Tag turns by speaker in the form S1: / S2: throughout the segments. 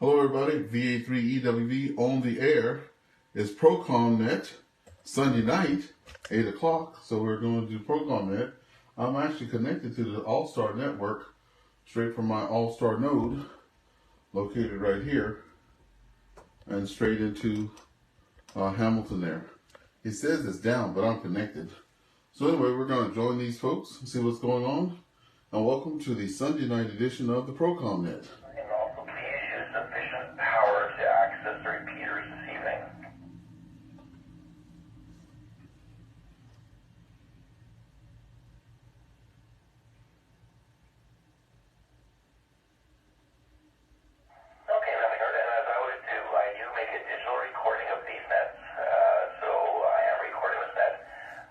S1: Hello everybody, VA3EWV on the air. It's ProCom Net, Sunday night, 8 o'clock, so we're going to do ProCom Net. I'm actually connected to the ALSTAR network, straight from my ALSTAR node, located right here, and straight into Hamilton there. It says it's down, but I'm connected. So anyway, we're going to join these folks and see what's going on. And welcome to the Sunday night edition of the ProCom Net.
S2: And also please use sufficient power to access the repeaters this evening. Okay, let me heard, and as I alluded to, I do make a digital recording of these nets, so I am recording this net.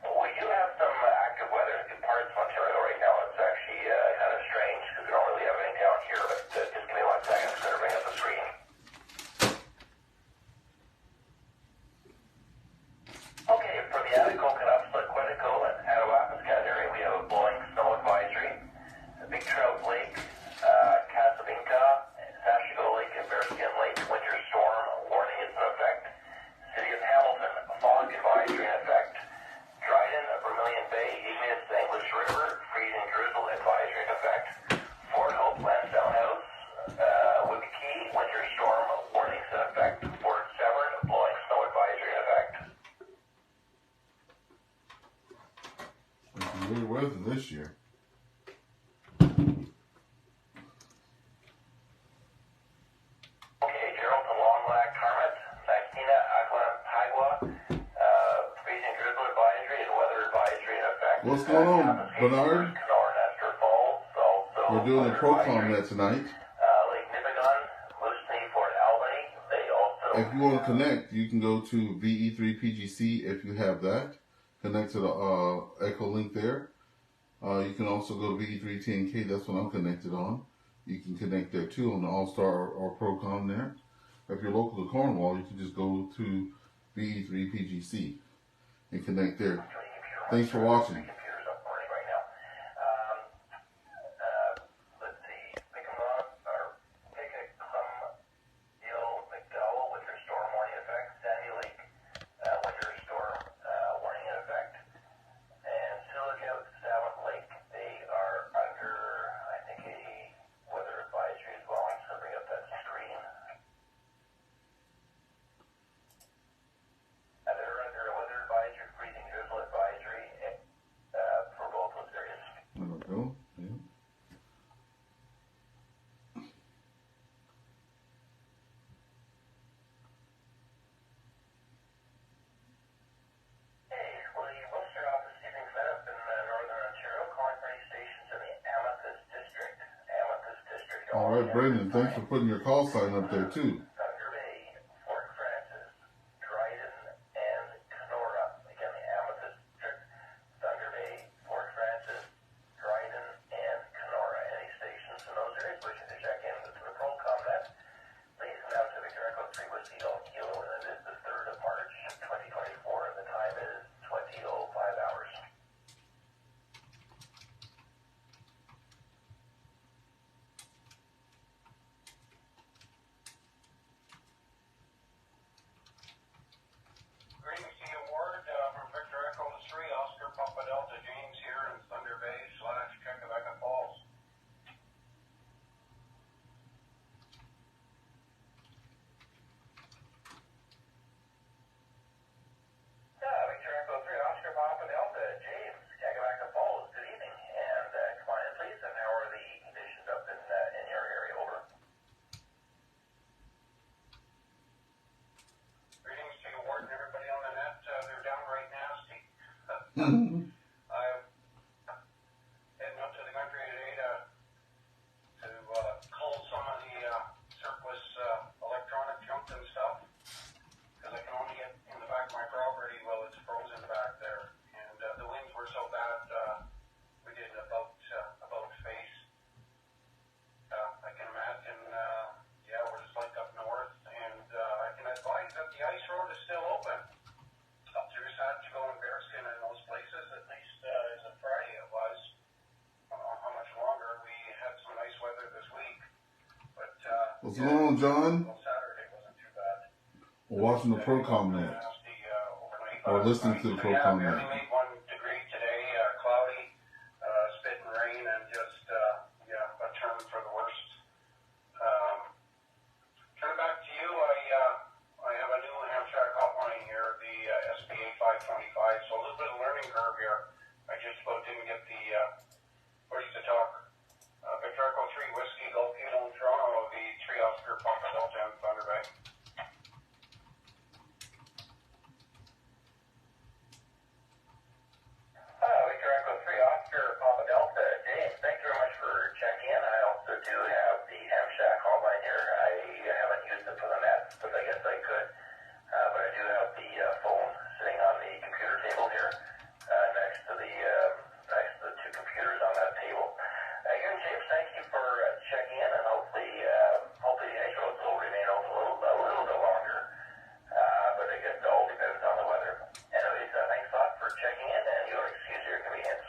S2: We do have some active weather in parts of Ontario right now. It's actually kind of strange because we don't really have anything down here, but just give me 1 second. I'm going to bring up the screen. Okay, for the Attico, Canupsla, Quetico, and Attawapiskat area, we have a blowing snow advisory. Big Trout Lake, Casabinca, Sashigo Lake, and Bearskin Lake, winter storm warning is in effect. City of Hamilton, fog advisory in effect. Dryden, Vermilion Bay, Igneous, English River, freezing drizzle advisory in effect. Fort Hope, Lansdowne House, Whippy Key, winter storm warnings in effect. Fort Severn, blowing snow advisory in effect.
S1: It's weird weather this year.
S2: Okay, Geraldton, Long Lac, Carmet, Nakina, Aklan, Hagwa, freezing drizzle advisory and weather advisory in effect.
S1: What's going on, Bernard?
S2: Kenora, Nestor Falls, also
S1: We're doing the
S2: weather
S1: ProCom
S2: advisory.
S1: Net tonight.
S2: Lake Nipigon, Moosonee, Fort Albany, they also...
S1: If you want to connect, you can go to VE3PGC if you have that. Connect to the Echo link there. You can also go to VE3TNK, that's what I'm connected on. You can connect there too on the ALSTAR or ProCom there. If you're local to Cornwall, you can just go to VE3PGC and connect there. Thanks for watching.
S2: Computers up running right now. Let's see, Mickamon, or Picnic, Hill, McDowell, winter storm warning effect. Sandy Lake, winter storm warning in effect. And Silicout, Savant Lake, they are under, I think, a weather advisory as well. I'm just going to bring up that screen. They're under a weather advisory, freezing drizzle advisory for both those areas.
S1: There we go. Yeah.
S2: Hey, well, the Worcester office is being set up in northern Ontario, calling for any stations in the Amethyst District. Amethyst District.
S1: All right, Brandon, thanks for putting your call sign up there too.
S2: Thunder Bay, Fort Frances, Dryden, and Kenora. Again, the Amethyst District. Thunder Bay, Fort Frances, Dryden, and Kenora. Any stations in those areas wishing to check in with the ProCom Net, please come down to Victor Echo 3 Whiskey Golf Kilo, and it is the 3rd of March, 2024, and the time is 20:05 hours.
S3: Greetings to you, Ward, from Victor Echo 3, Oscar Papa Delta James here in Thunder Bay / Checkavecca Falls.
S2: Victor Echo 3, Oscar Papa Delta James, Checkavecca Falls, good evening, and come on in, please, and how are the conditions up in your area? Over.
S3: Greetings to you, Ward, and everybody on the net. They're downright nasty.
S1: Mhm.
S3: I'm heading up to the country today to cull some of the surplus electronic junk and stuff, because I can only get in the back of my property while it's frozen back there. And the winds were so bad, we did about face. I can imagine, yeah, we're just like up north, and I can advise that the ice road is still open up through Sashigo and Bearskin and those places.
S1: What's going on, John?
S3: Well, Saturday wasn't too bad.
S1: We're watching the ProCom net. Or listening to the ProCom net.
S3: Yeah, made 1 degree today, cloudy, spit and rain, and just, a turn for the worst. Turning back to you, I have a new Hamshack hotline here, the SPA 525, so a little bit of learning curve here. I just about didn't get the push to talk. Victor Echo 3 Whiskey Golf Kilo in Toronto, the 3 Oscar Papa Delta and Thunder Bay.
S2: Victor Echo 3 Oscar Papa Delta. James, thank you very much for checking in. I also do have the Hamshack hotline here. I haven't used it for the net, but I guess I could. But I do have the phone sitting on the computer table here next to the 2 computers on that table. Again, James, thank you for checking in, and hopefully the ice roads will remain open a little bit longer. But I guess it all depends on the weather. Anyways, thanks a lot for checking in, and you'll excuse your convenience.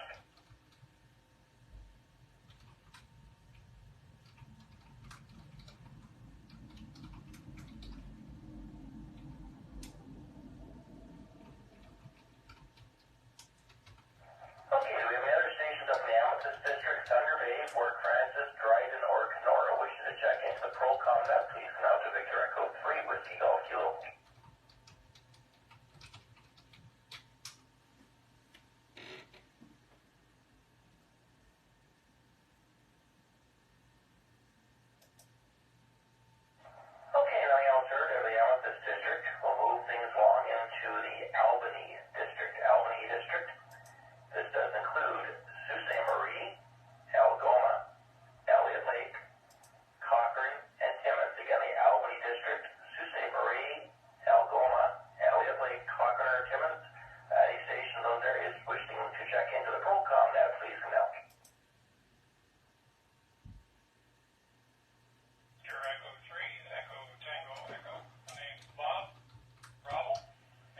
S2: Okay, do we have any other stations up in the Amethyst District, Thunder Bay, Fort Francis, Dryden, or Kenora wishing to check into the ProCom net? Please come out to Victor Echo 3 Whiskey Golf Kilo. Okay, nothing else heard of the Amethyst District. We'll move things along into the Albany District. Albany District. This does include Sault Ste. Marie, Algoma, Elliott Lake, Cochrane, and Timmins. Again, the Albany District, Sault Ste. Marie, Algoma, Elliott Lake, Cochrane, or Timmins. Any station in those areas wishing to check into the ProCom net, please come out.
S3: Echo 3, Echo Tango Echo. My name's Bob Bravo,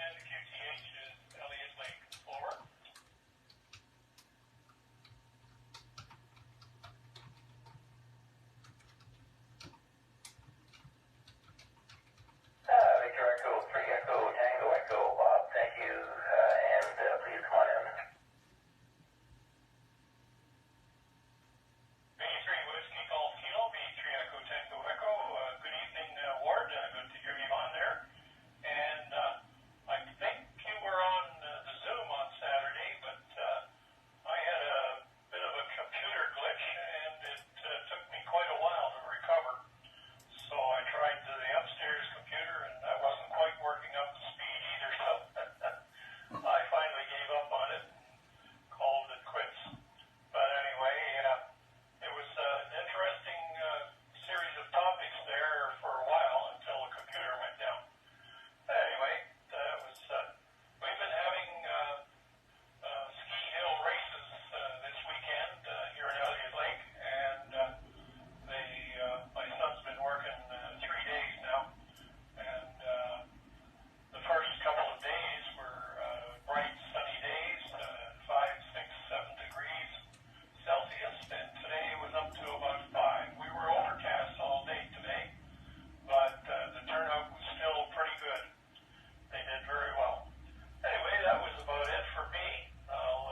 S3: and the QTH is Elliott Lake. Over.
S2: Victor Echo 3, Echo Tango Echo. Bob, thank you, and please come on in.
S3: B3 Whiskey Golf Kilo, B3 Echo Tango Echo. Good evening, Ward. Good to hear you on there. And I think you were on the Zoom on Saturday, but I had a bit of a computer glitch, and it took me quite a while to recover. So I tried the upstairs computer, and that wasn't quite working up to speed either. So I finally gave up on it and called it quits. But anyway, it was an interesting series of topics there for a while until the computer went down. Anyway, that was, we've been having ski hill races this weekend here in Elliott Lake, and my son's been working 3 days now, and the first couple of days were bright sunny days, 5, 6, 7 degrees Celsius, and today was up to about 5. We were overcast all day today, but the turnout was still pretty good. They did very well. Anyway, that was about it for me. I'll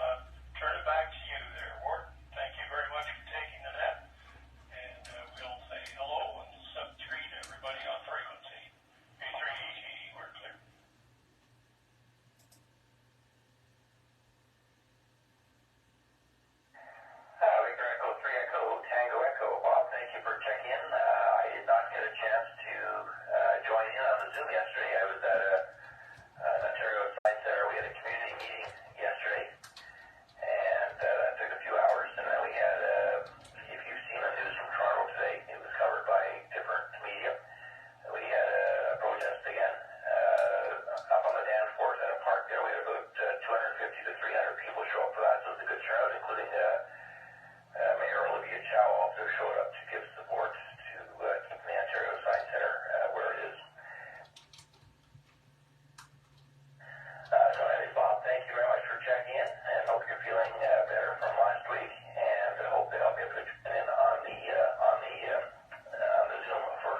S3: turn it back to you there, Ward. Thank you very much for taking the net, and we'll say hello and sub-3 to everybody on frequency. B3EG, we're clear.
S2: Victor Echo 3 Echo Tango Echo. Bob, thank you for checking in. I did not get a chance to join in on the Zoom yesterday. I was at an Ontario Science Center. We had a community meeting yesterday, and that took a few hours. And then we had, if you've seen the news from Toronto today, it was covered by different media. We had a protest again up on the dance floors at a park there. We had about 250 to 300 people show up for that, so it was a good turnout, including Mayor Olivia Chow also showed up to give support to keep the Ontario Science Center where it is. So anyways, Bob, thank you very much for checking in, and hope you're feeling better from last week, and I hope that I'll be able to tune in on the Zoom for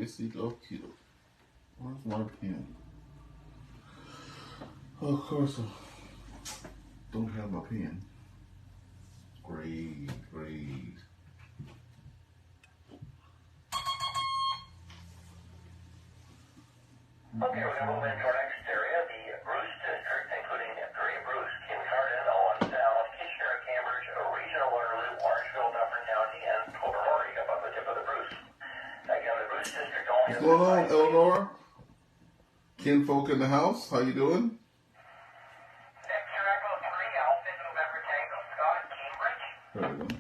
S1: receipt of Q. Where's my pen? Oh, of course, I don't have my pen. Great.
S2: Okay, we're going to move into our next area, the Bruce District, including Bruce, Kincardine, Owen Sound, Kitchener, Cambridge, Regional Waterloo, Orangeville, Dufferin County, and Tobermory above the tip of the Bruce. Again, the Bruce District only
S1: What's going on, Eleanor? Kinfolk in the house, how you doing?
S2: Victor Echo 3, Alpha November Tango, Scott, Cambridge.
S1: Very good.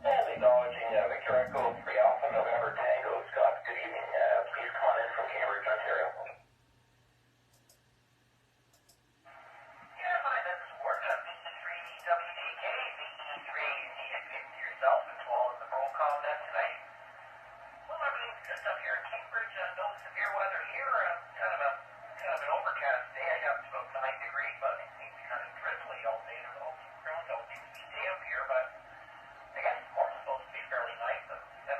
S2: And acknowledging Victor Echo 3, Alpha November Tango, Scott, good evening. Please come on in from Cambridge, Ontario. Yeah, hi, this is Ward, VE3WDK, VE3, you need to get yourself as well as the ProCom net tonight. Well, everything's just up here in Cambridge, no severe weather here, kind of an overcast day. I got about 9 degrees, but it seems to be kind of drizzly all day. There's all some ground don't seem to be damp here, but I guess tomorrow's supposed to be fairly nice. 17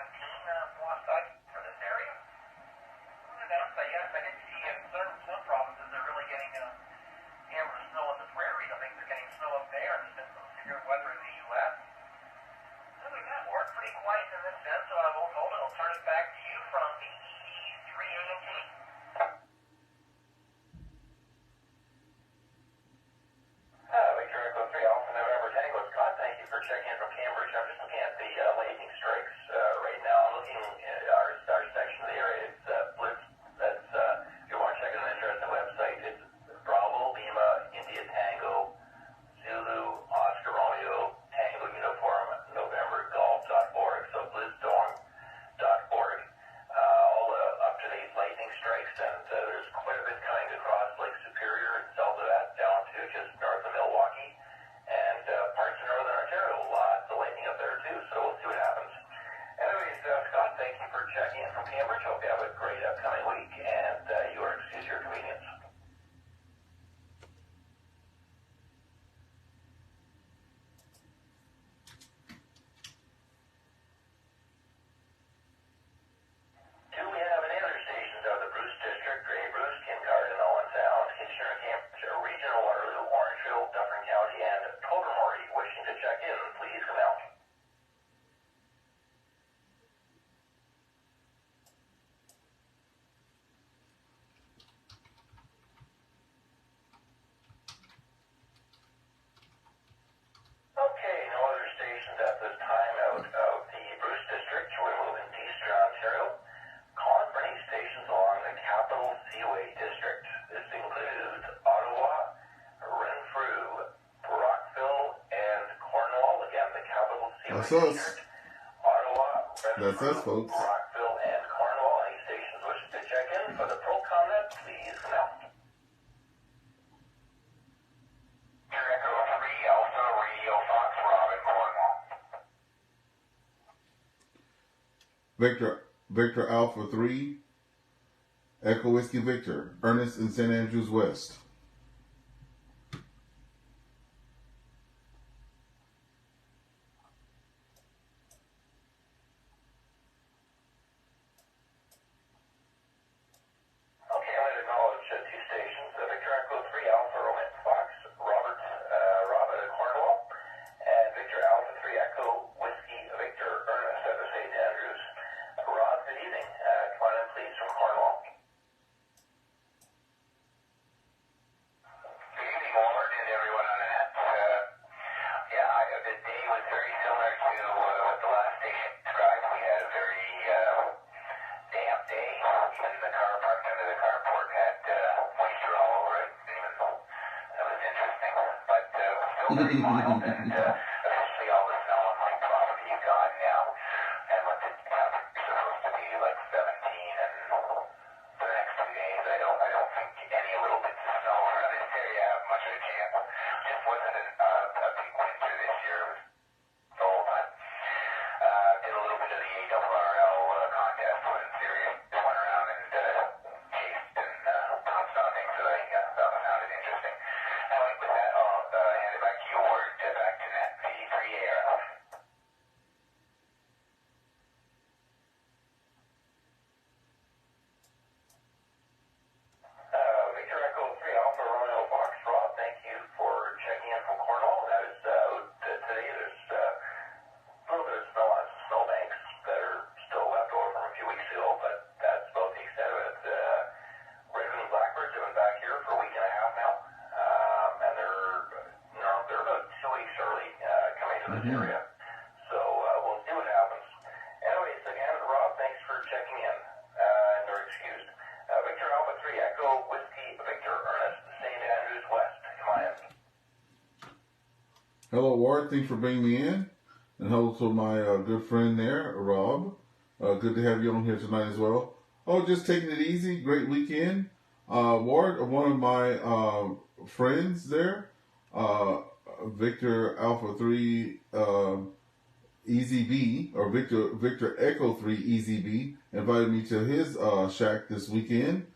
S2: last night for this area. On the downside, yes, I did see some provinces are really getting hammer snow in the prairies. I think they're getting snow up there. There's been some severe weather in the U.S. Other than that, we're pretty quiet in this sense, so I won't hold it. I'll turn it back to you from the 3AMT. Victor Echo 3 Alpha November Tango, Scott, thank you for checking in from Cambridge. I'm just looking at the lightning strikes right now. I'm looking at our section of the area. It's Blitz. That's, if you want to check out an interesting website, it's Bravo, Lima, India Tango, Zulu, Oscar Romeo, Tango Uniform, November Golf.org. So blitzdorm.org. All up-to-date lightning strikes, and there's quite a bit coming across Lake Superior and south of that down to just north of Milwaukee and parts of northern Ontario. Lots of lightning up there too, so we'll see what happens. Anyways, Scott, thank you for checking in from Cambridge. Hope you have a great upcoming week, and you are excused your convenience. Do we have any other stations out of the Bruce District, Grey Bruce, Kincardine, Owen Sound, Kitchener, Cambridge, Regional Waterloo, Orangeville, Dufferin County, and Tobermory wishing to check in? Please come out. Okay, no other stations at this time out of the Bruce District. We're moving to Eastern Ontario. Calling for any stations along the Capital Seaway District. This includes Ottawa, Renfrew, Brockville, and Cornwall. Again, the Capital Seaway
S1: That's us.
S2: District. Ottawa, Renfrew,
S1: That's us, folks.
S2: Brockville, and Cornwall. Any stations wishing to check in for the ProCom net, please come out. Echo 3, Alpha, Radio Fox, Robin, Cornwall.
S1: Victor Alpha 3, Echo Whiskey Victor, Ernest in St. Andrews West.
S2: Okay, I'm going to acknowledge two stations, Victor Echo 3 Alpha Roman Fox, Robin Cornwall, and Victor Alpha 3 Echo Whiskey Victor Ernest out of St. Andrews. Rod, good evening. Come on in, please, from Cornwall. Good evening, Ward, and everyone on the net. The day was very similar to what the last station described. We had a very damp day. Even the car parked under the carport had moisture all over it. That was interesting. But still very mild, and officially all the snow on my property is gone now. And with the temperatures supposed to be like 17, and for the next 2 days, I don't think any little bits of snow around this area have much of a chance. Just wasn't a big winter this year. The whole time. Did a little bit of the ARRL contest, wasn't serious. Just went around and chased and bounced with that, I'll hand it back to you, Ward, back to that PD3ARF. Victor Echo 3 Alpha Romeo Foxtrot, thank you for checking in from Cornwall. That is today. There's a little bit of snow on snowbanks that are still left over from a few weeks ago, but that's about the extent of it. Red-winged blackbirds have been back here for a week and a half now, and they're about 2 weeks early coming to this area. So we'll see what happens. Anyways, again, Rob, thanks for checking in. You're excused. Victor Alpha 3 Echo Whiskey Victor Ernest St. Andrews West. Come on in.
S1: Hello, Ward. Thanks for bringing me in. And hello to my good friend there, Rob. Good to have you on here tonight as well. Oh, just taking it easy. Great weekend. Ward, one of my friends there, Victor Alpha 3 EZB, or Victor Echo 3 EZB, invited me to his shack this weekend.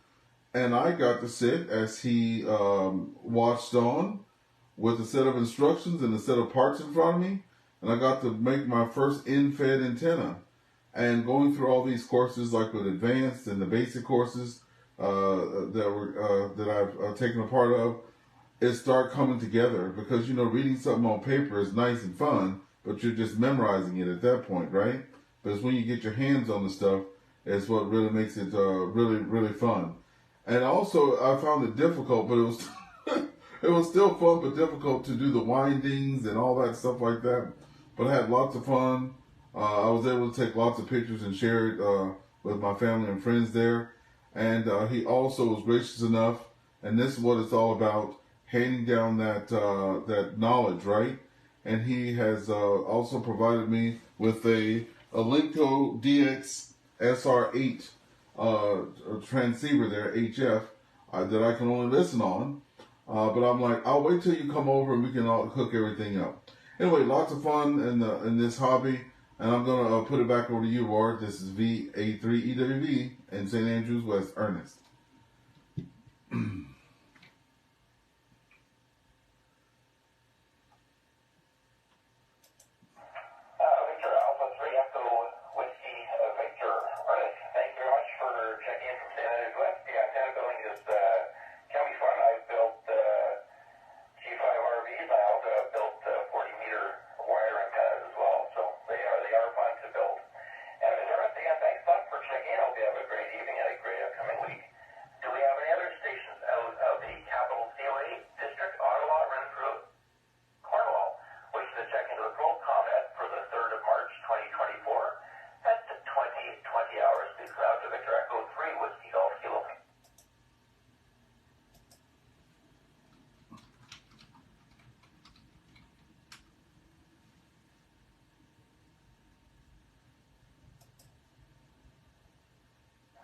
S1: And I got to sit as he watched on with a set of instructions and a set of parts in front of me. And I got to make my first in-fed antenna. And going through all these courses, like with advanced and the basic courses that I've taken a part of, it started coming together. Because, you know, reading something on paper is nice and fun, but you're just memorizing it at that point, right? But it's when you get your hands on the stuff, it's what really makes it really, really fun. And also, I found it difficult, but it was it was still fun, but difficult to do the windings and all that stuff like that. But I had lots of fun. I was able to take lots of pictures and share it with my family and friends there. And he also was gracious enough, and this is what it's all about, handing down that knowledge, right? And he has also provided me with a Linko DX SR8 transceiver there, HF, that I can only listen on. But I'm like, I'll wait till you come over and we can all hook everything up. Anyway, lots of fun in this hobby. And I'm going to put it back over to you, Ward. This is VA3EWV in St. Andrews West, Ernest.
S2: Victor Alpha 3 Echo Whiskey Victor Ernest, thank you very much for checking in from St. Andrews West. The antenna building can be fun. I've built G5 RVs. I also have built 40-meter wire antennas as well. So they are fun to build. And Ernest, again, thanks a lot for checking in. I hope you have a great evening and a great upcoming week. Do we have any other stations out of the capital COA district, Ottawa, Renfrew, Cornwall, wishing to check into the ProCom for the 3rd of March, 2024 at 20 hours? Please come out to Victor Echo 3 Whiskey Golf Kilo.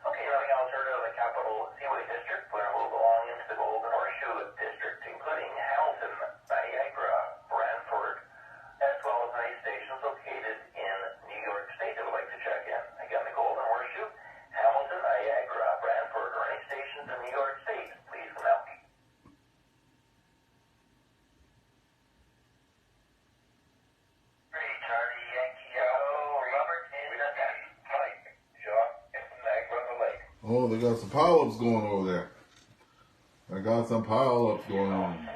S2: Okay, running Alberta, the capital Seaway District. We're going to move along into the Golden Horseshoe District, including Hamilton, Niagara, Brantford, as well as many stations located in New York State that would like to check in. Again, the Golden Horseshoe, Hamilton, Niagara, Brantford, or any stations in New York State, please come out. Charlie Yankee, Robert, and Mike, John, and Niagara on the Lake.
S1: Oh, they got some pile-ups going over there. I got some pile-ups going on.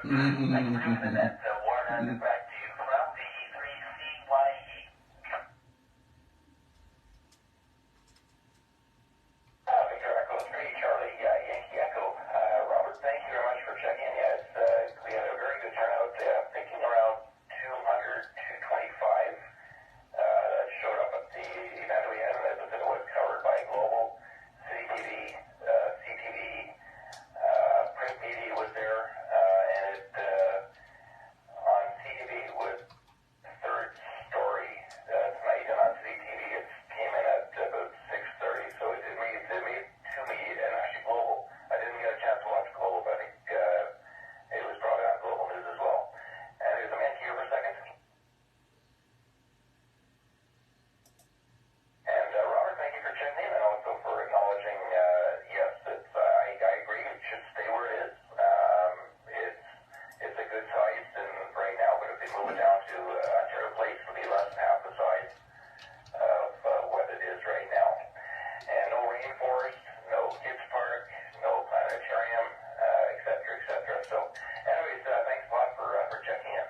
S2: for that. Warren, I'll get back to you from the E3CYE. Victor Echo 3, Charlie Yankee Echo. Robert, thank you very much for checking in. Yeah, we had a very good turnout, thinking around 200, 225 showed up at the event we had, and it was covered by Global, City TV, CTV, print media was there, and it on CTV was third story tonight, and on CTV it came in at about 6:30, so it made two media, and actually Global. I didn't get a chance to watch Global, but I think it was brought on Global News as well. And there's a man here for a second. And Robert, thank you for checking in and also for acknowledging, yes, I agree, it should stay where it is. It's a good size and right now, but if they move it down to Ontario Place, it'll be less than half the size of what it is right now. And no rainforest, no kids park, no planetarium, et cetera, et cetera. So anyways, thanks a lot for checking in.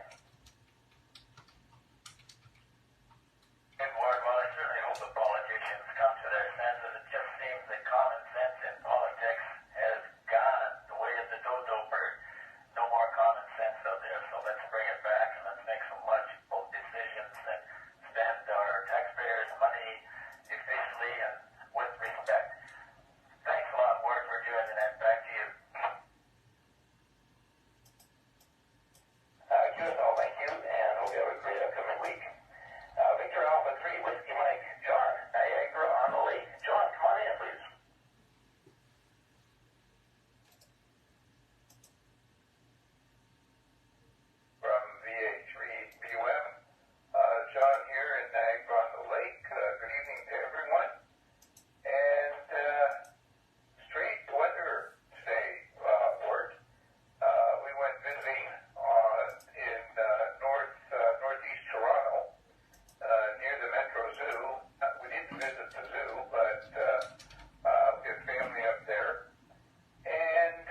S2: Good Lord, well, I certainly hope the politicians come to their senses. It just seems that common sense in politics has gone the way of the dodo bird. No more common sense out there, so let's bring it back and let's make some logical decisions and spend our taxpayers' money efficiently and with respect. Thanks a lot, Ward, for doing that. Back to you. QSL, thank you, and hope you have a great upcoming week. Victor Alpha 3, Whiskey Mike, John, Niagara on the Lake. John, come on in, please.
S3: From VA3BUM, John here in Niagara on the Lake. Good evening to everyone. And straight weather today, Ward. We went visiting in northeast Toronto, near the Metro Zoo. We didn't visit the zoo, but we have family up there. And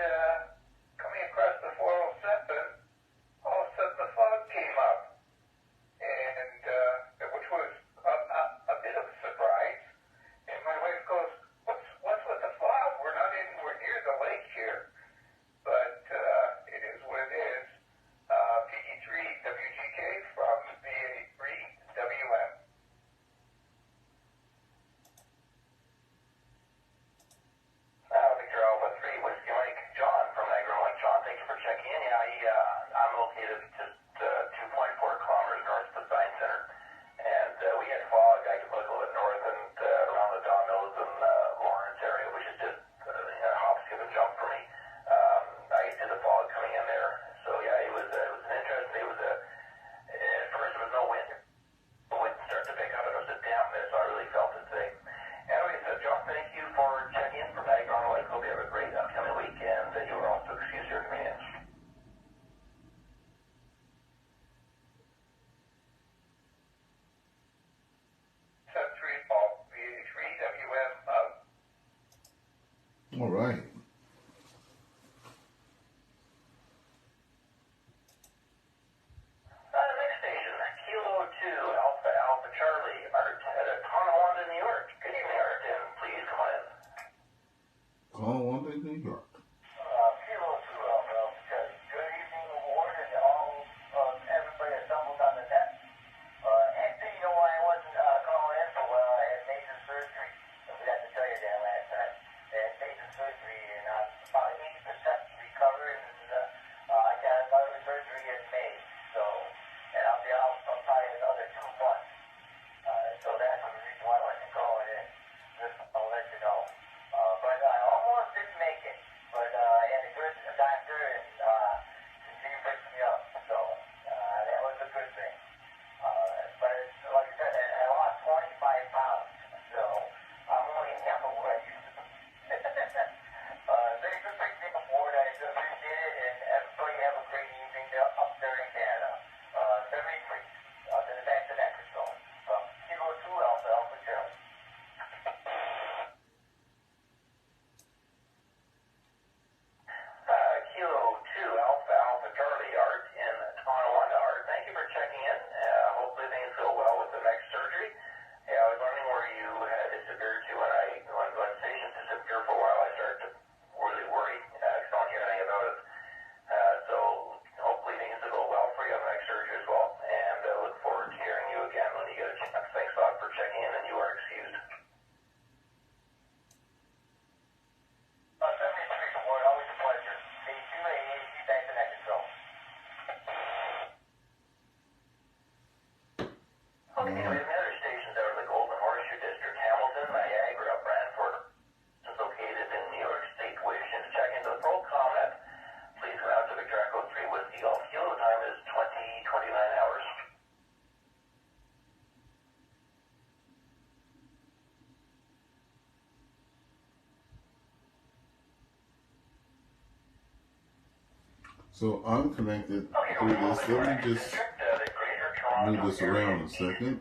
S3: coming across the 407, all of a sudden the fog came up, and which was a bit of a surprise. And my wife goes, "What's with the fog? We're not anywhere near the lake here." But it is what it is. PE3 WGK from VA3 WM.
S2: Victor Alpha 3, Whiskey Mike, John from Niagara Lake. John, thank you for checking in. Yeah, I'm located just 2.4 kilometers north of the Science Center. And we had fog. I could look a little bit north and around the Don Mills and Lawrence area, which is just a hop, skip, and jump for me. I could see the fog coming in there. So yeah, it was an interesting, at first there was no wind. The wind started to pick up and it was a damp mist, so I really felt it today. Anyways, John, thank you for checking in from Niagara on the Lake. Hope you have a great upcoming week, and you are also excused your inconvenience.
S3: Sub 3 Paul, VA3 WM.
S1: All right.
S2: Next station, Kilo 2, Alpha Charlie, Art at Tonawanda, New York. Good evening, Art, and please come on in.
S1: Call one day, New York.
S2: Kilo 2, Alpha Charlie. Good evening, Ward, and all everybody assembled on the net. Actually, you know why I wasn't calling in for a while? I had major surgery. I forgot to tell you that last time. I had major surgery
S1: So I'm connected through this. Let me just move this around a second.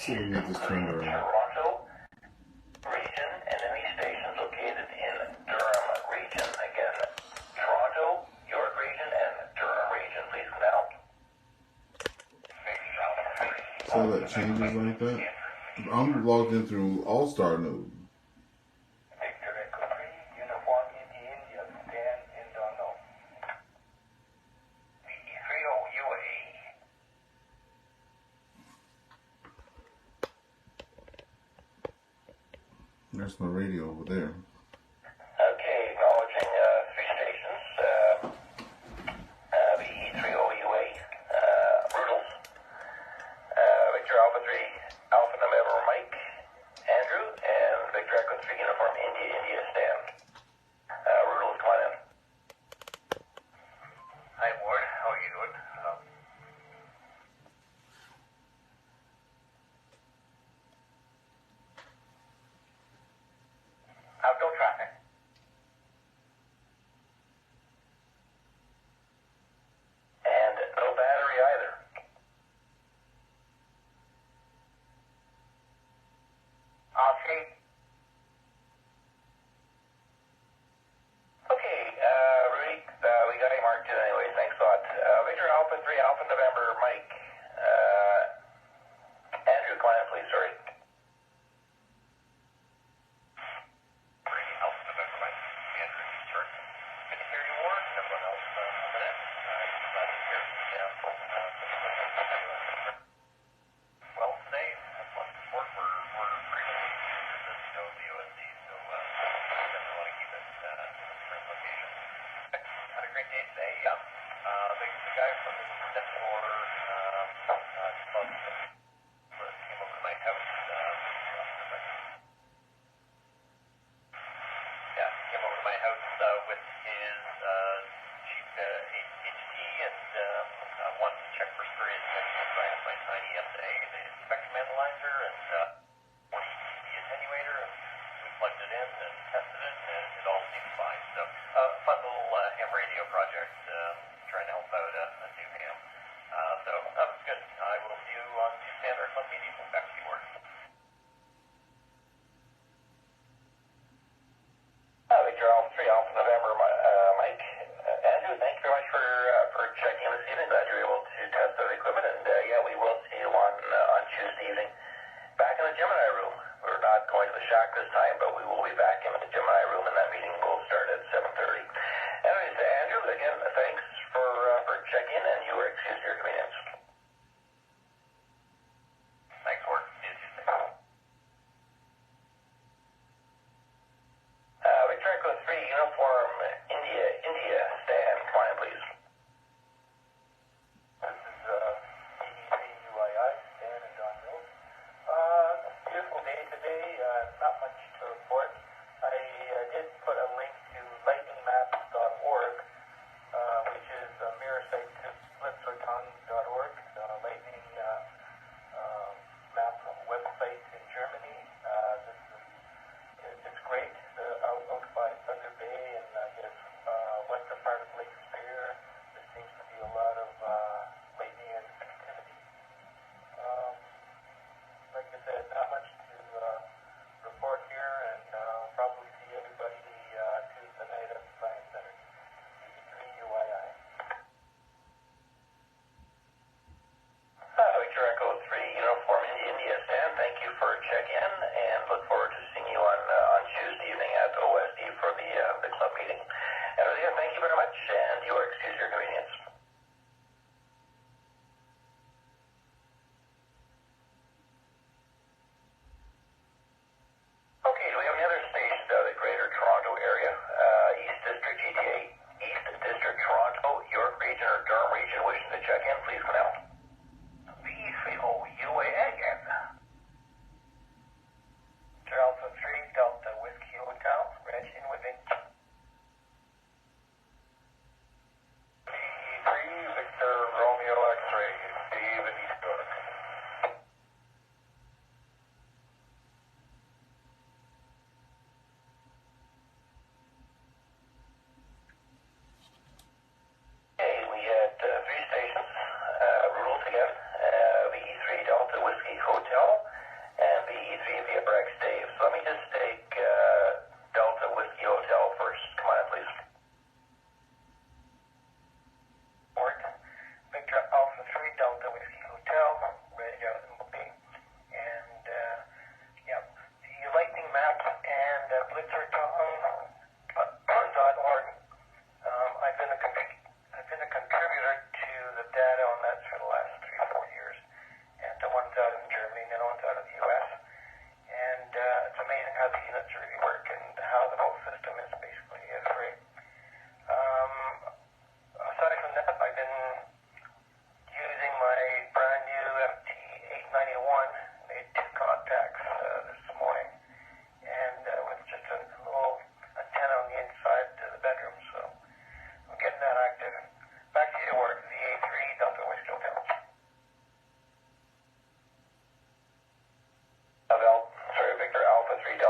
S1: See if we can get this turned around.
S2: Toronto region, and any stations located in Durham region. Again, Toronto, York region, and Durham region. Please come down.
S1: So that changes like that. I'm logged in through ALSTAR node.
S2: Victor Echo 3, Uniform India, stand in Donald. VE30UA.
S1: There's my radio over there.
S2: Okay, acknowledging three stations. VE30UA, Rudolph. Victor Alpha 3, Alpha November Mike, Andrew, and Victor Echo 3, Uniform India, Stan. Rudolph, come on in. Hi, Ward. How are you doing? Outdoor traffic. And no battery either. Okay. Okay, Rudy, we got you marked in anyway. Thanks a lot. Victor Alpha 3, Alpha November Mike. Andrew, come on in, please. Sorry. Alpha November Mike. Andrew, sorry. Good to hear you, Ward. Everyone else coming in. Glad to hear you. Yeah. Well, today, as much support, we're frequently users, as you know, of the OSD, so definitely want to keep it in a different location. Had a great day today, yeah. The guy from the CanWarn club came over to my house. Yeah, came over to my house with his cheap HT and wanted to check for spurious connections. So I have my tiny SA, the spectrum analyzer, and 40 dB attenuator, and we plugged it in and tested it, and it all seems fine. So, fun little ham radio project, trying to help out a new ham. So that was good. I will see you on Tuesday or Monday evening. Back to you, Ward. Victor Alpha 3, Alpha November, Mike. Andrew, thank you very much for checking this evening. Glad you were able to test the equipment, and yeah, we will see you on Tuesday evening. Back in the Gemini room. We're not going to the shack this time, but we will be back in the Gemini room, and that meeting will start at 7:30. Anyways, Andrew, again, thanks for checking, and you are excused your convenience. Thanks, Ward. See you Tuesday. Victor Echo 3, Uniform India, Stan, come on in, please. This is VE3UII, Stan and Don Mills. Beautiful day today, not much to report. I did put a link to lightningmaps.org, which is a mirror site to splitsorton.org, the lightning map website in Germany. It's great, out by Thunder Bay and I guess western part of Lake Superior. There seems to be a lot of lightning activity. Like I said, not much to report here.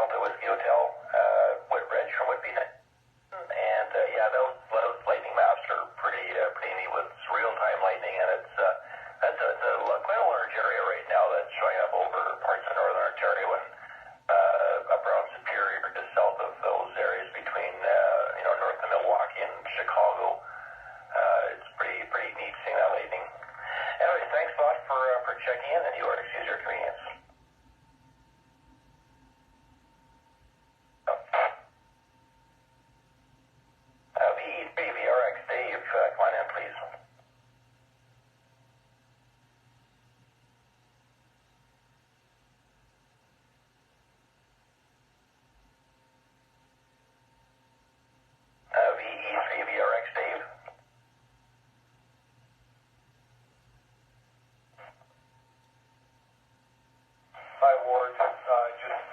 S2: Delta Whiskey Hotel, Reg from Whitby. And yeah, those lightning maps are pretty neat with real-time lightning, and it's quite a large area right now that's showing up over parts of northern Ontario and up around Superior, just south of those areas between north of Milwaukee and Chicago. It's pretty neat seeing that lightning. Anyway, thanks a lot for checking in, and you are excused your convenience. VE3 VRX Dave, come on in, please. VE3 VRX Dave.
S3: Hi, Ward. I'll just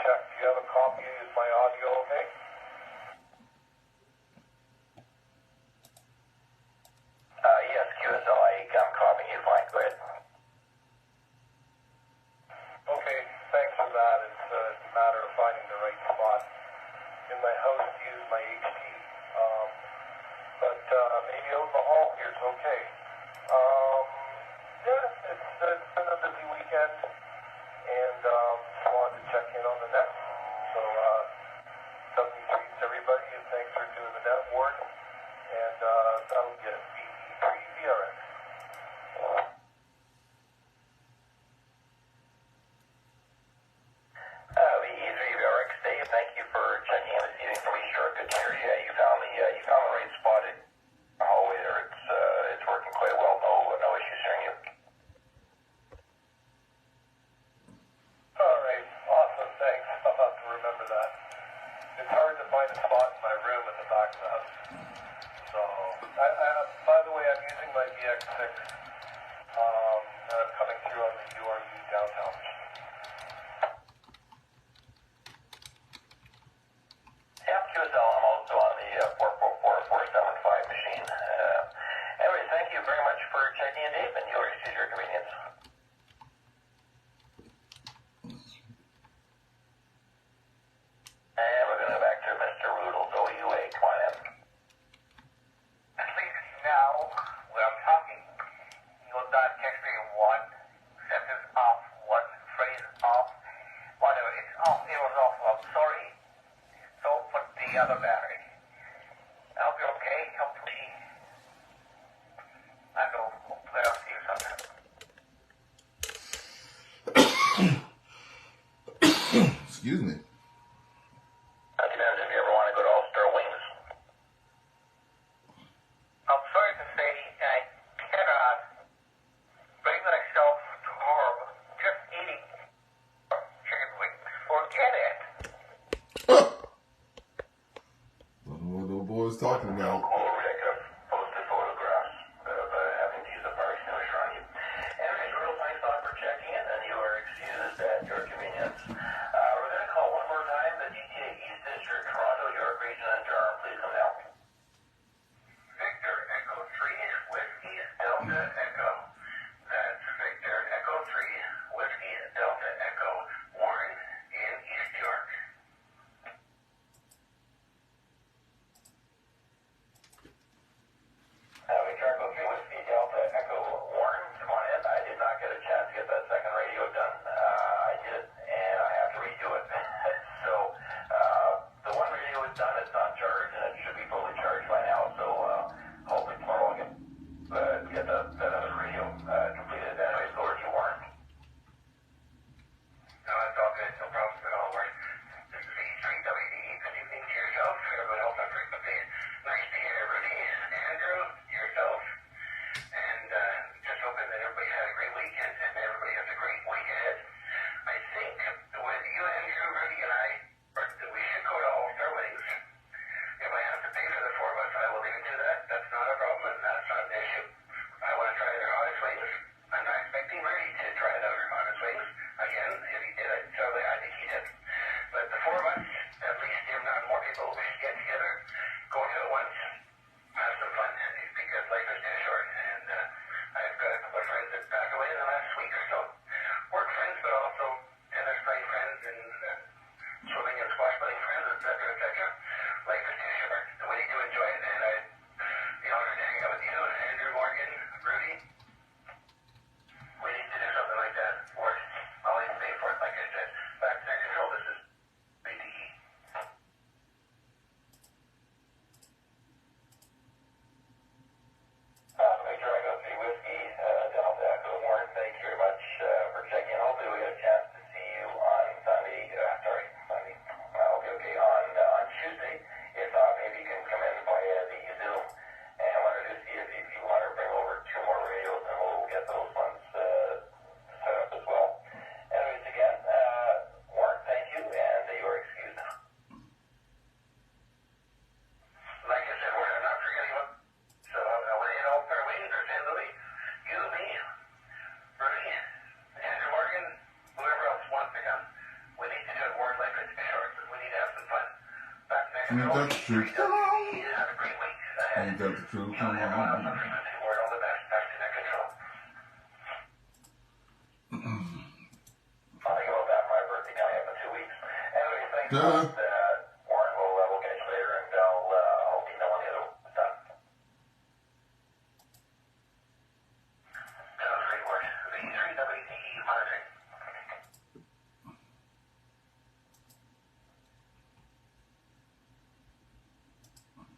S3: check. Do you have a copy? Is my audio okay?
S2: Yes, QSL, I'm copying you fine. Go ahead.
S3: Okay, thanks for that. It's a matter of finding the right spot in my house to use my HT. But maybe out in the hall here is okay. Yeah, it's been a busy weekend, and just wanted to check in on the net. So, 73 to everybody, and thanks for doing the net, Ward. And that'll get VE3 VRX.
S2: VE3 VRX Dave, thank you for checking in this evening for me. Sure, good to hear you. You found the right spot in the hallway there. It's working quite well. No issues hearing you.
S3: All right, awesome, thanks. I'll have to remember that. It's hard to find a spot in my room in the back of the house. So, by the way, I'm using my VX6, and I'm coming through on the URU downtown machine.
S2: Yeah, QSL, I'm also on the 444-475 machine. Anyway, thank you very much for checking in, Dave, and you'll excuse your convenience. And we're going to go back to Mr. Rudel, OUA. Come on in.
S4: At least now, when I'm talking, you'll not catch me in one sentence off, one phrase off, whatever. It's off. It was off. I'm sorry. So put the other battery. I hope you're okay. Hopefully, I know. Hopefully I'll see you sometime.
S1: Excuse me.
S2: Depends if you ever want to go to ALSTAR Wings.
S4: I'm sorry to say I cannot bring myself to harm just eating chicken wings. Forget it.
S1: Don't know what the boy's talking about.
S2: Rick have posted photographs of having to use a fire extinguisher on you. Anyway, Rudel, thanks a lot for checking in, and you are excused at your convenience. We're going to call one more time the GTA East District, Toronto, York Region, and Durham. Please come down.
S4: Victor Echo 3, Whiskey Delta Echo. That's Victor Echo 3, Whiskey Delta Echo, Warren in East York.
S1: Ain't that the truth? Come on.
S2: Have a great week.
S1: Ain't that the truth? Come
S2: We're
S1: on.
S2: all the best. Back to the control. I'll think about that. My birthday coming up in 2 weeks. Anyway, thanks a lot. Warren, we'll catch you later, and I'll be knowing the other one's done. That was great work. The 3WCE monitoring.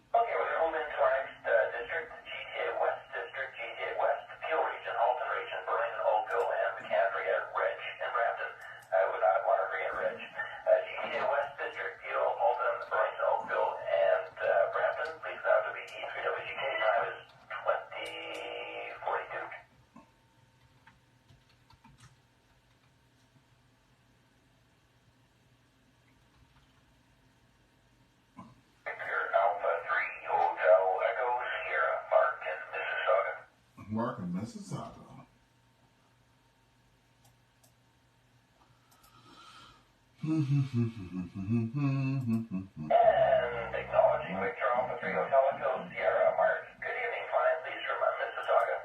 S2: Okay, we're going to move into our next district, GTA West District, GTA West, Peel Region, Halton Region, Burlington, Oakville, and we can't forget Reg and Brampton. I would not want to forget Reg. GTA West District, Peel, Halton, Burlington, Oakville, and Brampton. Please now to be E3WGK. Time is 20:42. Victor Alpha 3 Hotel Echo Sierra, Mark in Mississauga.
S1: Mark in Mississauga.
S2: And acknowledging Victor Alpha 3 Hotel Echo Sierra, Mark. Good evening, flying please from Mississauga.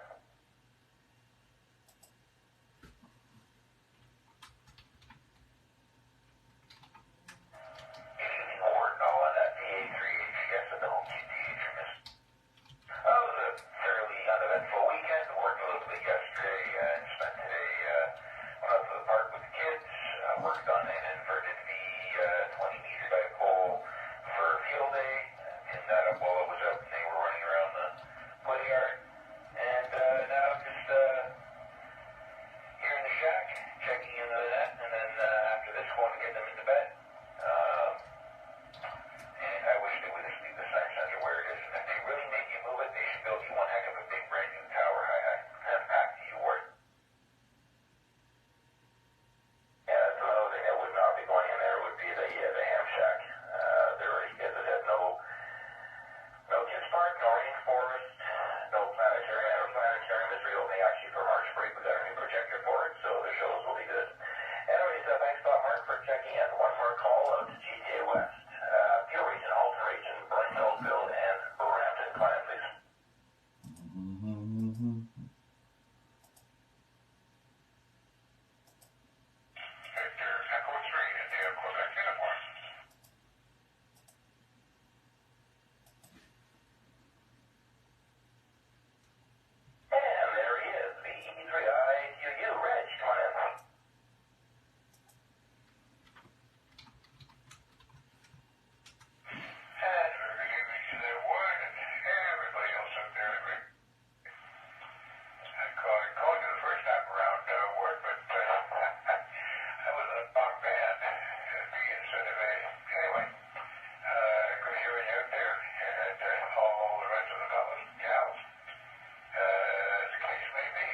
S2: Good evening, Ward, all on that DA3HCS at the home GTH from Miss. It was a fairly uneventful weekend. Worked a little bit yesterday and spent today went out to the park with the kids. Worked on an inverted V 20-meter dipole for field day. Pinned that up while it was up and they were running around the play yard. And now just here in the shack, checking into the net, and then after this, going to get them into bed. And I wish they would just leave the science center where it is. And if they really make you move it, they should build you one heck of a big brand new tower. I back to you, Ward. Yeah, that's another thing that would not be going in there would be the ham shack. There already is it had no kids park, no rainforest, no planetarium. Our planetarium is reopening actually for March break. We got a new projector for it, so the shows will be good. Anyways, thanks a lot, Mark, for checking in. One more call out to GTA West, Peel Region, Halton Region, Burlington, Oakville, and Brampton. Client, please.
S3: Victor Echo 3 in the Quebec uniform.
S2: And there he is, the E3IQU. Reg, come on in.
S3: And good evening to that Warren and everybody else out there. I called you the first time around, Ward, but I was in a bunk band, B instead of A. Anyway, good hearing you out there, and all the rest of the fellas and gals, as the case may be.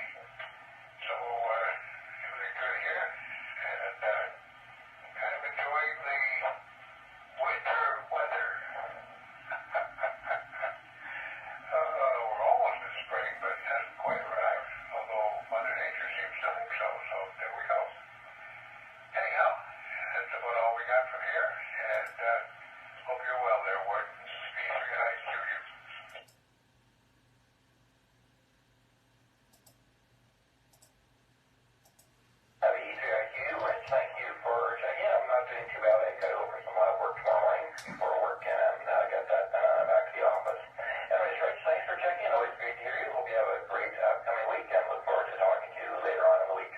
S3: So, everything good here, and kind of enjoying the winter weather. We're almost in spring, but it hasn't quite arrived, although Mother Nature seems to think so, so there we go. Anyhow, that's about all we got from here, and hope you're well there, Ward. This is B3IQU.
S2: Have a E3IQ, and thank you for checking in. I'm not doing too bad. I got over some lab work tomorrow morning before work, and I got that back to the office. Anyways, Rich, thanks for checking in. Always great to hear you. Hope you have a great upcoming week, and look forward to talking to you later on in the week.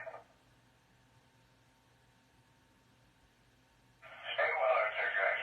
S3: Stay well out there, guys.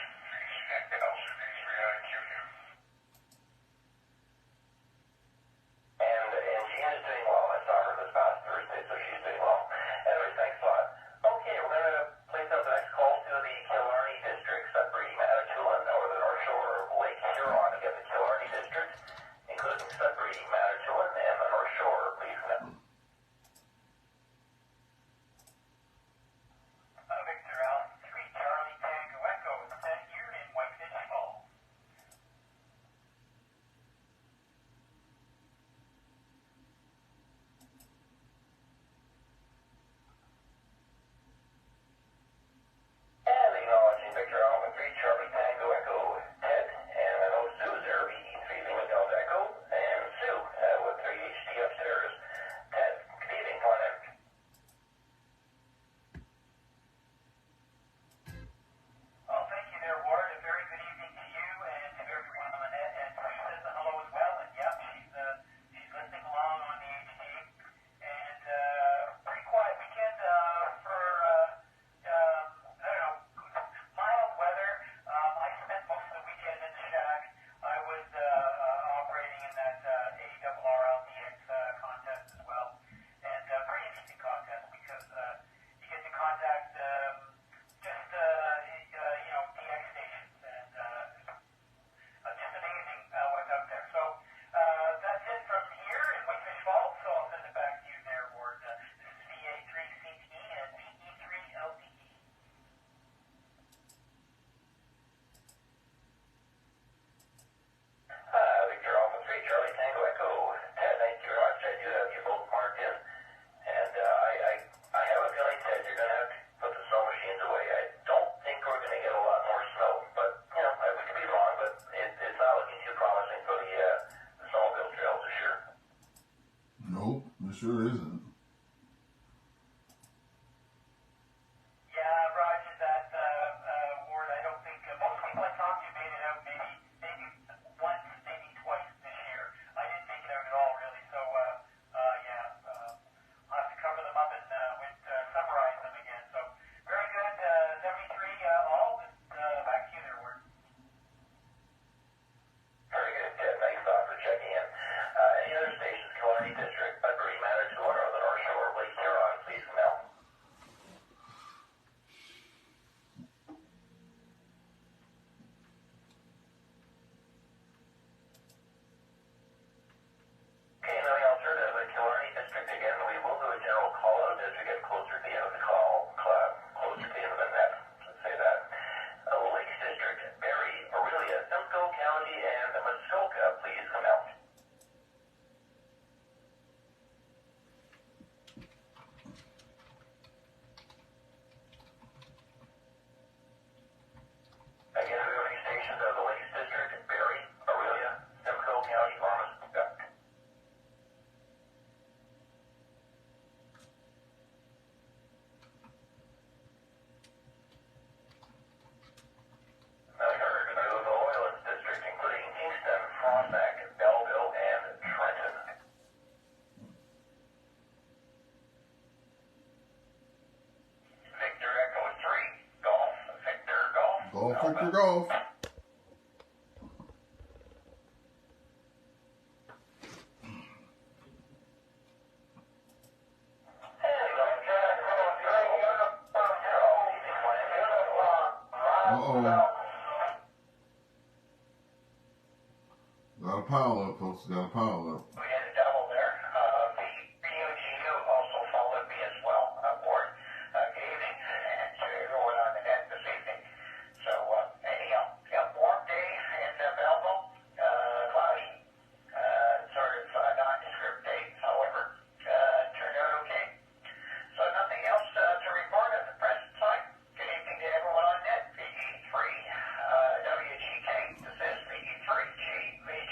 S1: sure isn't.
S4: Yeah, Roger that, Ward. I don't think most people I talked to made it out maybe once, maybe twice this year. I didn't make it out at all, really. So, I'll have to cover them up and summarize them again. So, very good. 73 all. Back to you there, Ward.
S2: Very good, Ted. Thanks, Don, for checking in. Any other stations, Killarney District, Sudbury, Manitoulin, or the North Shore of Lake Huron, please come out. Okay, and then the alternative, the Killarney District, again, we will do a general call-out as we get closer to the end of the call, closer to the end of the net. Let's say that. Lakes District, Barrie, Orillia, Simcoe County, and Muskoka, please come out. Again, we have any stations of the Lakes District, Barrie, Orillia, Simcoe County, or Muskoka. The Loyalist District, including Kingston, Frontenac, Belleville, and Trenton. Victor Echo 3, Golf, Victor Golf.
S1: Golf, Victor,
S2: Alpha.
S1: golf. Uh-oh. Got a pile up, folks. Got a pile up.
S2: We had a double there. The BUGU also followed me as well. Ward, good evening, and to everyone on the net this evening. So, anyhow, warm day in Belleville, cloudy, sort of nondescript day. However, turned out okay. So nothing else to report at the present time. Good evening to everyone on net. VE3, WGK, this is VE3, GVG.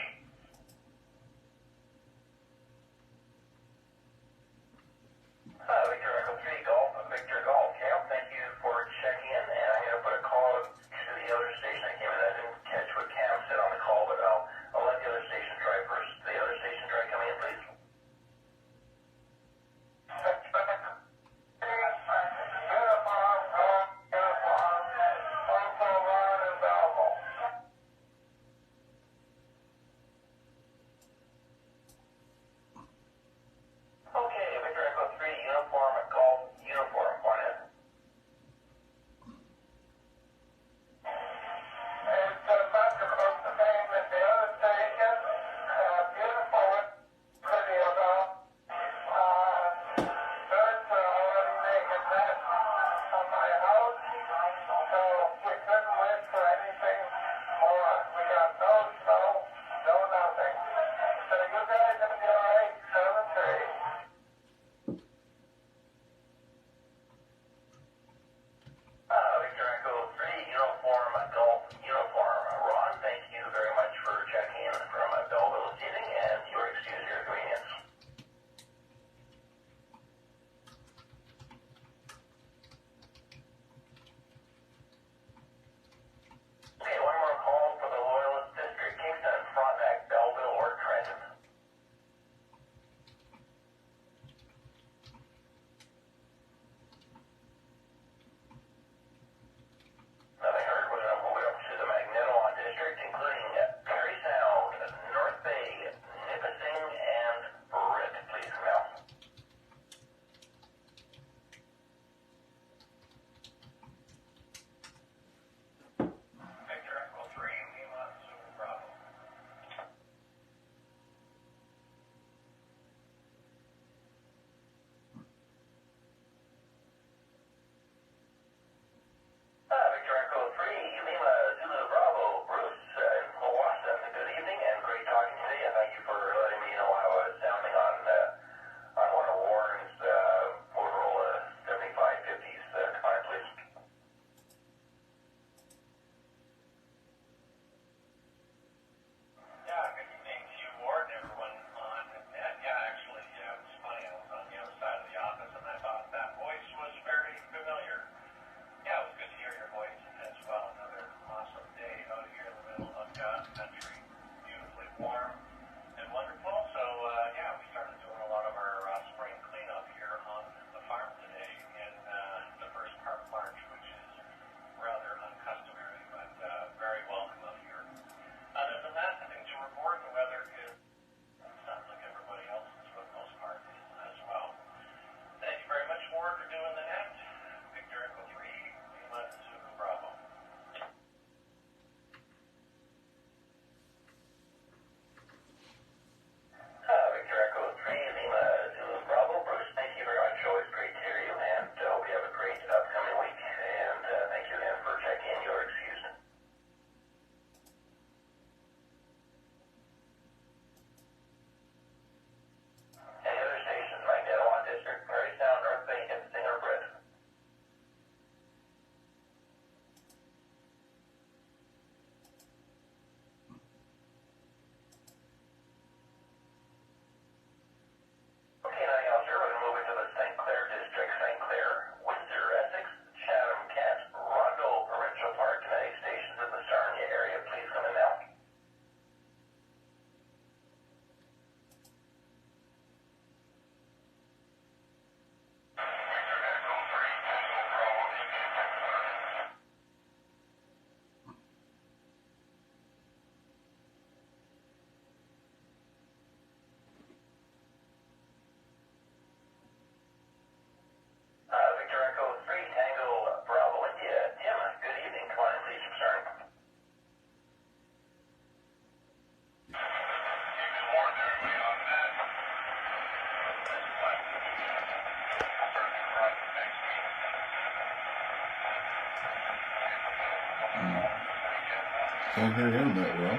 S1: Can't hear him that well.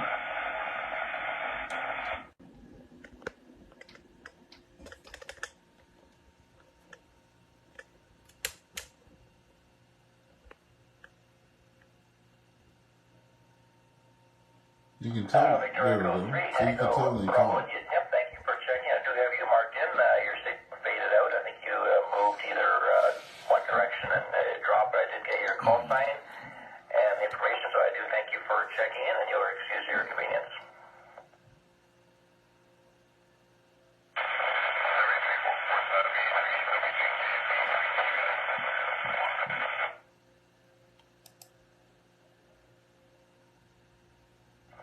S1: You can tell.
S2: Victor
S1: There we
S2: Echo
S1: go.
S2: 3,
S1: So you can tell when you talk.
S2: Yep, thank you for checking. I do have you marked in. Your signal faded out. I think you moved either one direction and dropped, but I did get your call sign and the information, so I do thank you for checking in, and you'll excuse your inconvenience.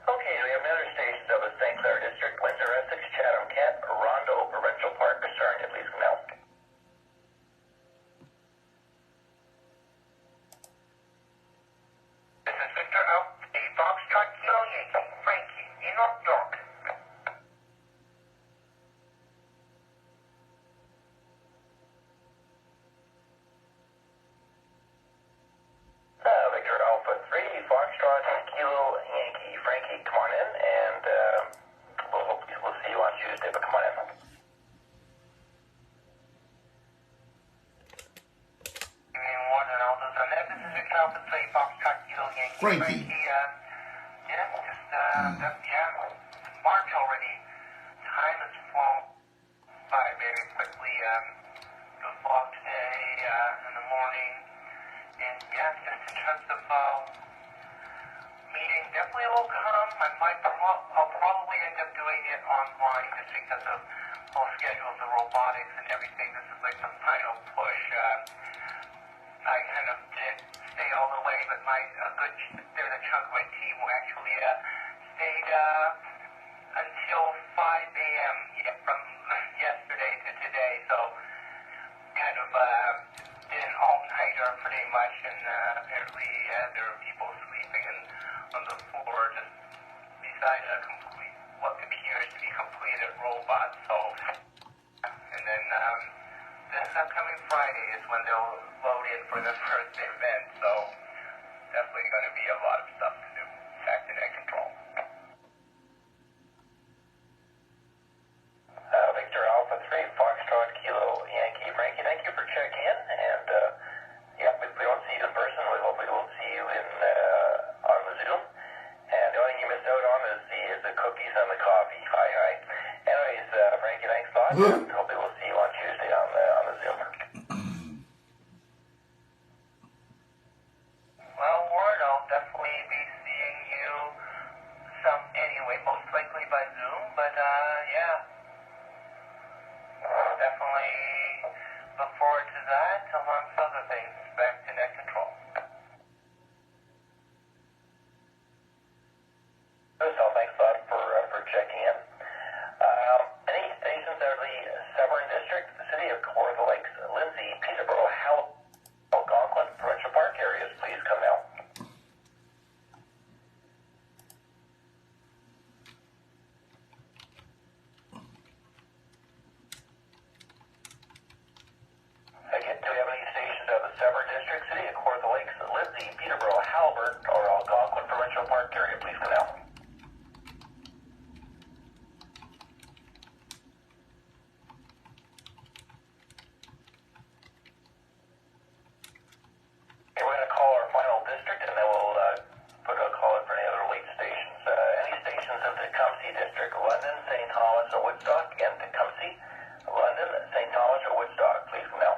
S2: Okay, we have another stations of the St. Clair District, Windsor, Essex, Chatham, Kent, Rondo, Provincial Park, or Sarnia. Please come now.
S4: This is Victor Alpha, Foxtrot Kilo Yankee, Frankie, Enoch, York.
S2: Victor Alpha 3, Foxtrot, Kilo, Yankee, Frankie, come on in, and we'll see you on Tuesday, but come on in.
S4: One and all those on that. This is Victor Alpha 3, Foxtrot Kilo Yankee,
S1: Frankie.
S4: March already. Time has flown by very quickly. It was long today in the morning. And just in terms of meeting, definitely will come. I'll probably end up doing it online just because of whole schedules of robotics and everything. This is like the final push. I kind of didn't stay all the way, but there's a chunk of my team who actually stayed until 5 a.m. From yesterday to today. So kind of did an all-nighter pretty much, and apparently there were people sleeping on the floor just beside what appears to be completed robots. So, and then this upcoming Friday is when they'll load in for the first event. So definitely going to be a lot of stuff to do. Back to net control.
S2: Victor Alpha 3, Foxtrot, Kilo, Yankee, Frankie, thank you for checking in, and if we don't see you in person, we hope we will see you on the Zoom, and the only thing you missed out on is the cookies and the coffee. Hi. Anyways, Frankie, thanks a lot, and hopefully we'll see you on Tuesday on the Zoom.
S4: Well, Ward, I'll definitely be seeing you some anyway, most likely by Zoom, but definitely look forward to that, amongst other things. Back to net control.
S2: So thanks a lot for checking in. Any stations out of the Severn District, the City of Kawartha Lakes, Lindsay, Peterborough, Howell, Algonquin, Provincial Park areas, please come now. Again, do we have any stations out of the Severn District, City of Kawartha Lakes, Lindsay, Peterborough, Halbert, or Algonquin, Provincial Park area, please come now. Okay, we're going to call our final district, and then we'll put a call in for any other late stations. Any stations in Tecumseh District, London, St. Thomas, or Woodstock. Again, Tecumseh, London, St. Thomas, or Woodstock. Please come now.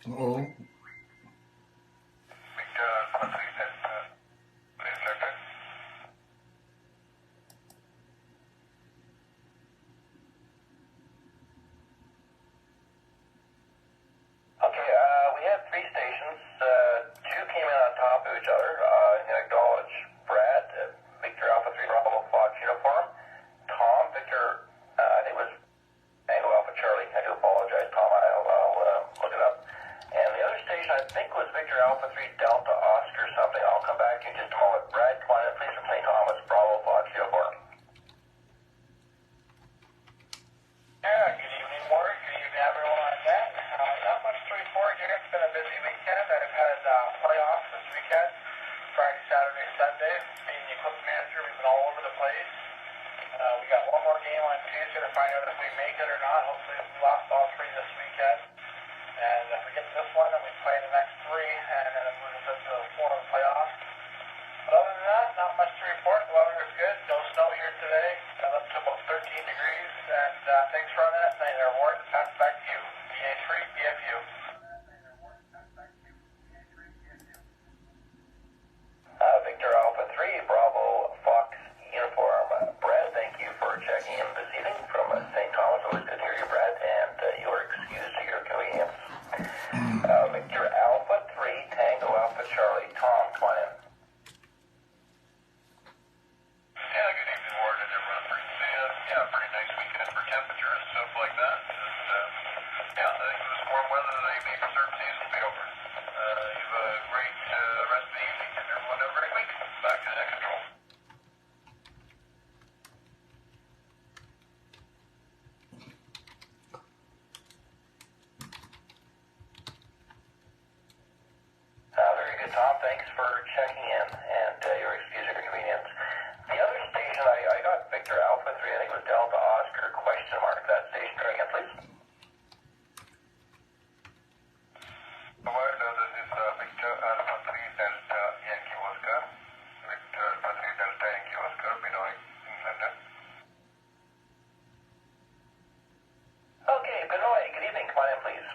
S1: Uh-oh.
S2: Okay, we had three stations. Two came in on top of each other. And acknowledge Brad, Victor Alpha 3 Bravo Fox uniform. Tom, Victor, I think it was Tango Alpha Charlie. I do apologize, Tom. I'll look it up. And the other station, I think, was Victor Alpha 3 Delta Oscar something. I'll come back to you in just a moment. Brad, come on in, please, from St. Thomas, Bravo Fox uniform.
S4: Yeah, good evening, Ward. Good evening, everyone.
S3: We've lost all three this weekend. And if we get this one, then we play the next three, and then it moves into the four playoffs. But other than that, not much to report. The weather is good. No snow here today. Got up to about 13 degrees. And thanks for running that thing there, Ward. Pass it back to you. BA3, BFU.
S2: Victor Alpha 3, Bravo Fox Uniform. Brad, thank you for checking in this evening from St. Thomas. Always good to hear you, Brad, and you are excused to your convenience. Victor Alpha 3, Tango Alpha Charlie. Tom, come on in.
S5: Yeah, good evening, Ward, and everyone. Pretty nice weekend for temperature and stuff like that. And, I think with this warm weather, the maple syrup season will be over. You have a great rest of the evening, and everyone have a great week. Back to net control.
S2: Very good, Tom. Thanks for checking in, and your excuse your convenience. The other station, I got Victor Alpha 3, I think it was Delta Oscar, question mark. That station, try again, please.
S5: Word, this is Victor Alpha 3 Delta Yankee Oscar. Victor Alpha 3 Delta Yankee Oscar, Pinoy, in London.
S2: Okay, Benoy, good evening. Come on in, please.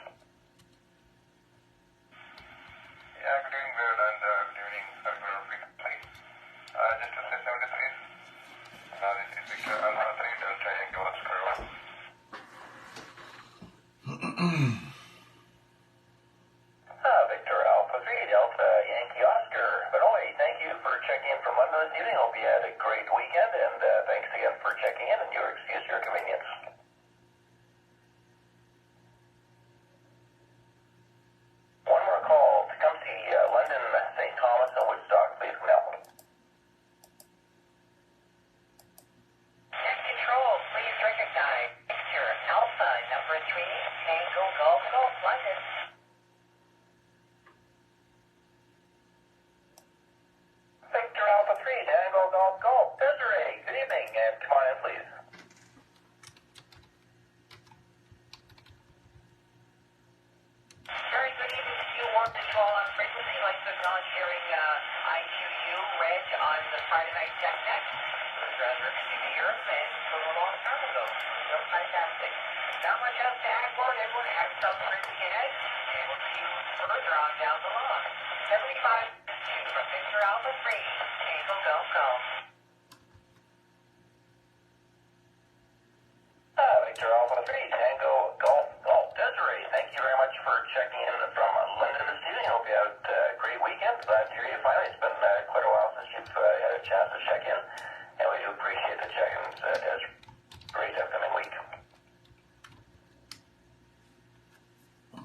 S5: Yeah, good evening, Bird, and good evening, REFLECTOR. Just to say 70, please. This is Victor Alpha 3 Delta Yankee Oscar.
S2: Victor Alpha 3 Delta Yankee Oscar. Benoy, thank you for checking in from London this evening. Hope you had a great weekend, and thanks again for checking in, and your excuse your convenience. One more call to come see London, St. Thomas, and Woodstock, please, from now.
S6: Net control, please recognize Victor Alpha number 3, Tango Golf Golf, London.
S2: Victor Alpha 3, Tango Golf Golf. Desiree, good evening, and come on in, please.
S6: Very good evening to you, Warp Control on frequency, like the non-sharing IQU Reg on the Friday night check next. It was rather interesting to hear him, and from a long time ago. Real fantastic. Not much else to add for it. Everyone have some great week ahead, and we'll see you further on down the line. 75 from Victor Alpha 3, Tango Golf Golf.
S2: Victor Alpha 3, Tango Golf Golf. Desiree, thank you very much for checking in from London this evening. Hope you had a great weekend. Glad to hear you finally. It's been quite a while since you've had a chance to check in, and we do appreciate the check-ins, Desiree. Great upcoming week.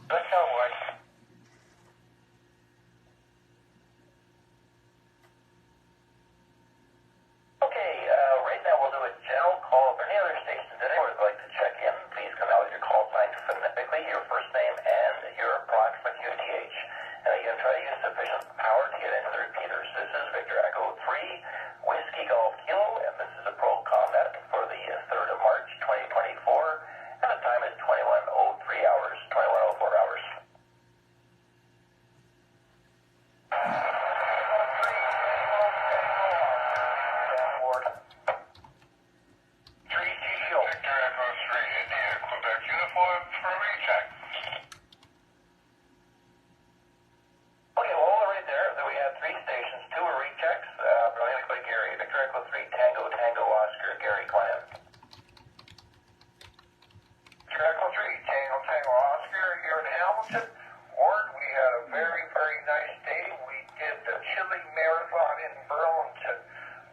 S6: Let's go, Ward.
S2: Okay, right now we'll do a general call. If there are any other stations today where you'd like to check in, please come out with your call sign phonetically, your first name, and your approximate UTH. And again, try to use sufficient power to get into the repeaters. This is Victor Echo 3, Whiskey Golf Kilo, and this is a ProCom net for the 3rd of March, 2024, and the time is 21:04 hours.
S5: Victor Echo 3, India, Quebec Uniform for a recheck.
S2: Okay, well, hold it right there. Then we have 3 stations. 2 are rechecks. But I'm going to go to Gary. Victor Echo 3, Tango, Tango, Oscar. Gary, come on in.
S3: Victor Echo 3, Tango Tango Oscar here in Hamilton. Ward, we had a very, very nice day. We did the Chili Marathon in Burlington.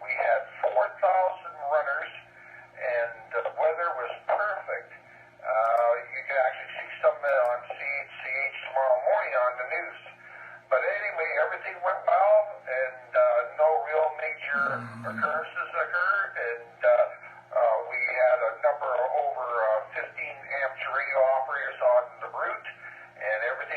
S3: We had 4,000 runners, and the weather was perfect. You can actually see some on CHCH tomorrow morning on the news. But anyway, everything went well, and no real major occurrences occurred, and we had a number of over 15 amateur radio operators on the route, and everything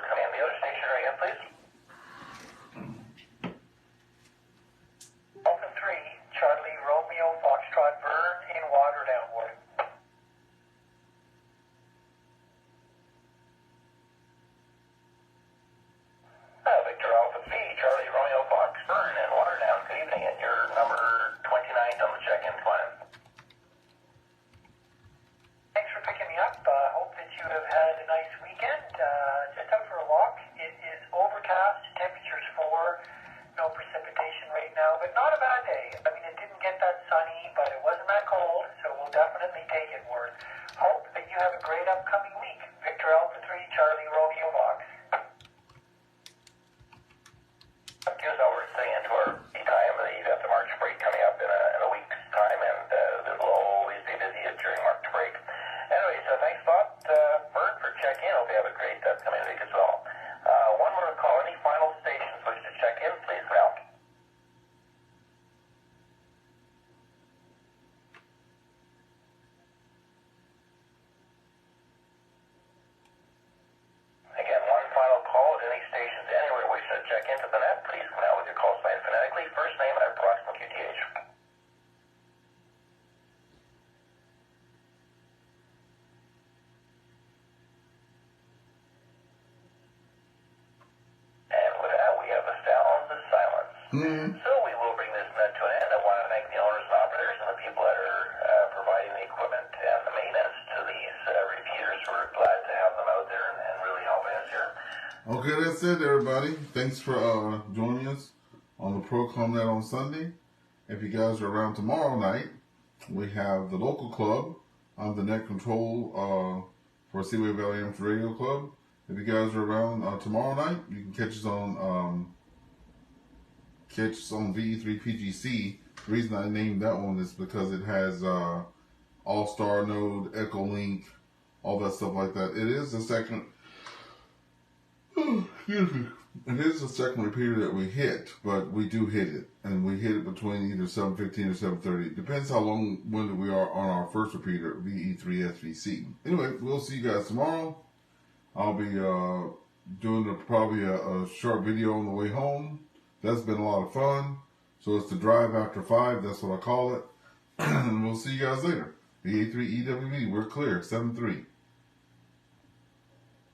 S2: coming in. The other station again, please.
S3: Alpha 3, Charlie Romeo Foxtrot Vern in Waterdown, Ward.
S2: Victor Alpha 3, Charlie Romeo Fox Vern in Waterdown. Good evening, and you're number 29 on the check-in plan.
S3: Thanks for picking me up. Hope that you have had a nice weekend. Just out for a walk. It is overcast, temperatures 4, no precipitation right now, but not a bad day. I mean, it didn't get that sunny, but it wasn't that cold, so we'll definitely take it, Ward. Hope that you have a great upcoming week. Victor Alpha 3, Charlie Romeo Fox.
S2: Here's how we're staying into our time. You got the March break coming up in a week's time, and it will always be busy during March break. Anyways, thanks a lot, Bert, for checking in. Hope you have a great upcoming week as well. One more call. Any final stations wish to check in, please, Val. Again, one final call at any stations anywhere wishing to check into the net. Please come out with your call sign phonetically. First name and approximate QTH. And with that, we have the sounds of silence. So we will bring this net to an end. I want to thank the owners and operators and the people that are providing the equipment and the maintenance to these repeaters. We're glad to have them out there and really helping us here.
S1: Okay, that's it, everybody. Thanks for joining us on the ProCom Net on Sunday. If you guys are around tomorrow night, we have the local club on the net control for Seaway Valley Amateur Radio Club. If you guys are around tomorrow night, you can catch us on VE3PGC. The reason I named that one is because it has ALSTAR node, Echo Link, all that stuff like that. It is the second. Excuse me. It is the second repeater that we hit, but we do hit it, and we hit it between either 7:15 or 7:30. Depends how long-winded we are on our first repeater, VE3SVC. Anyway, we'll see you guys tomorrow. I'll be doing probably a short video on the way home. That's been a lot of fun. So it's the drive after 5. That's what I call it. And we'll see you guys later. VE3EWV. We're clear. 7-3.